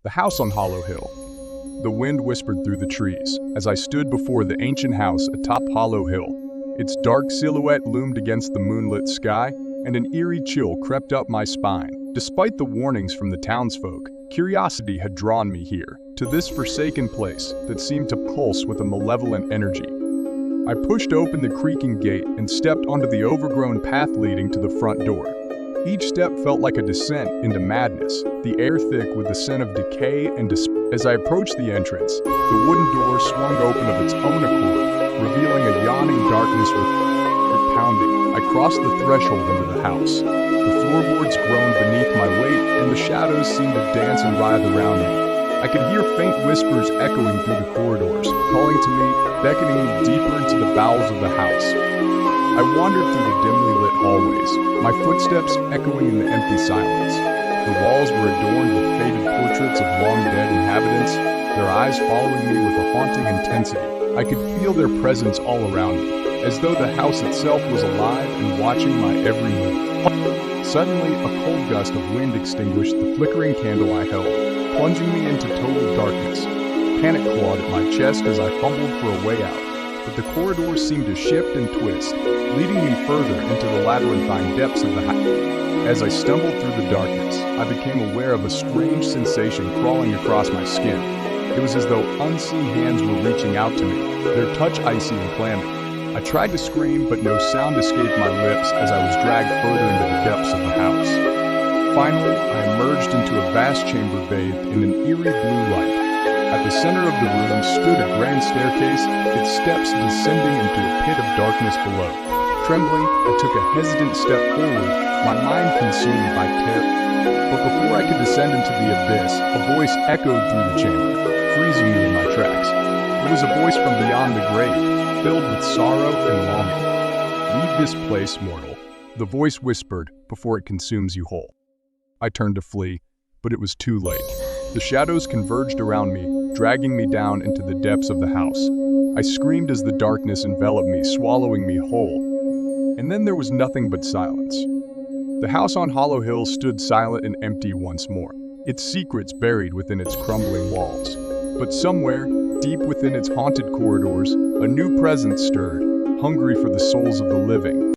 The house on Hollow Hill. The wind whispered through the trees as I stood before the ancient house atop Hollow Hill. Its dark silhouette loomed against the moonlit sky, and an eerie chill crept up my spine. Despite the warnings from the townsfolk, curiosity had drawn me here, to this forsaken place that seemed to pulse with a malevolent energy. I pushed open the creaking gate and stepped onto the overgrown path leading to the front door. Each step felt like a descent into madness, the air thick with the scent of decay and despair. As I approached the entrance, the wooden door swung open of its own accord, revealing a yawning darkness with pounding. I crossed the threshold into the house. The floorboards groaned beneath my weight, and the shadows seemed to dance and writhe around me. I could hear faint whispers echoing through the corridors, calling to me, beckoning me deeper into the bowels of the house. I wandered through the dimly lit hallways, my footsteps echoing in the empty silence. The walls were adorned with faded portraits of long-dead inhabitants, their eyes following me with a haunting intensity. I could feel their presence all around me, as though the house itself was alive and watching my every move. Suddenly, a cold gust of wind extinguished the flickering candle I held, plunging me into total darkness. Panic clawed at my chest as I fumbled for a way out. But the corridors seemed to shift and twist, leading me further into the labyrinthine depths of the house. As I stumbled through the darkness, I became aware of a strange sensation crawling across my skin. It was as though unseen hands were reaching out to me, their touch icy and clammy. I tried to scream, but no sound escaped my lips as I was dragged further into the depths of the house. Finally, I emerged into a vast chamber bathed in an eerie blue light. At the center of the room stood a grand staircase, its steps descending into a pit of darkness below. Trembling, I took a hesitant step forward, my mind consumed by terror. But before I could descend into the abyss, a voice echoed through the chamber, freezing me in my tracks. It was a voice from beyond the grave, filled with sorrow and longing. "Leave this place, mortal," the voice whispered, "before it consumes you whole." I turned to flee, but it was too late. The shadows converged around me, dragging me down into the depths of the house. I screamed as the darkness enveloped me, swallowing me whole. And then there was nothing but silence. The house on Hollow Hill stood silent and empty once more, its secrets buried within its crumbling walls. But somewhere, deep within its haunted corridors, a new presence stirred, hungry for the souls of the living.